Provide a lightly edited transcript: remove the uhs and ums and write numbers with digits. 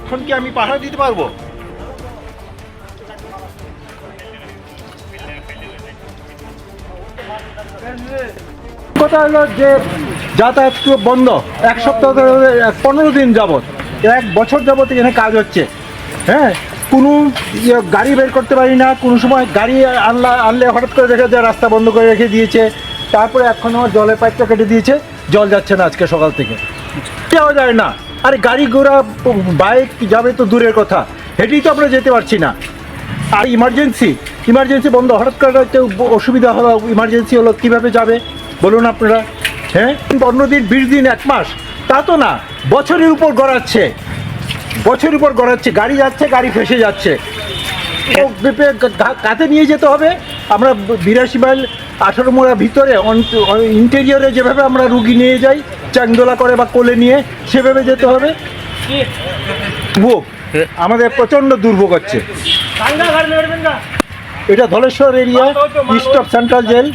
এখন কি আমি পাহারা দিতে পারবো? কথা হলো যে যাতায়াত বন্ধ, এক সপ্তাহ ধরে, 15 দিন যাবত, 1 বছর যাবত এখানে কাজ হচ্ছে। হ্যাঁ, কোনো গাড়ি বের করতে পারি না, কোনো সময় গাড়ি আনলে হঠাৎ করে দেখা যায় রাস্তা বন্ধ করে রেখে দিয়েছে। তারপরে এখনও জলের পাইপটা কেটে দিয়েছে, জল যাচ্ছে না আজকে সকাল থেকে, যাওয়া যায় না। আরে গাড়ি ঘোড়া বাইক যাবে তো দূরের কথা, হেঁটেই তো আমরা যেতে পারছি না। আর ইমার্জেন্সি বন্ধ, হঠাৎ করে একটা অসুবিধা হলো, ইমার্জেন্সি হলো, কীভাবে যাবে বলুন আপনারা? হ্যাঁ, 15 দিন, 20 দিন, 1 মাস, তা তো না, বছরের উপর গড়াচ্ছে, গাড়ি যাচ্ছে, গাড়ি ফেসে যাচ্ছে। কাতে নিয়ে যেতে হবে। আমরা 82 মাইল 18 মোড়া ভিতরে ইন্টেরিয়রে যেভাবে আমরা রুগী নিয়ে যাই চাংদোলা করে বা কোলে নিয়ে, সেভাবে যেতে হবে। ভোগ আমাদের প্রচণ্ড দুর্ভোগ হচ্ছে। এটা Dhaleshwar area, east of central jail.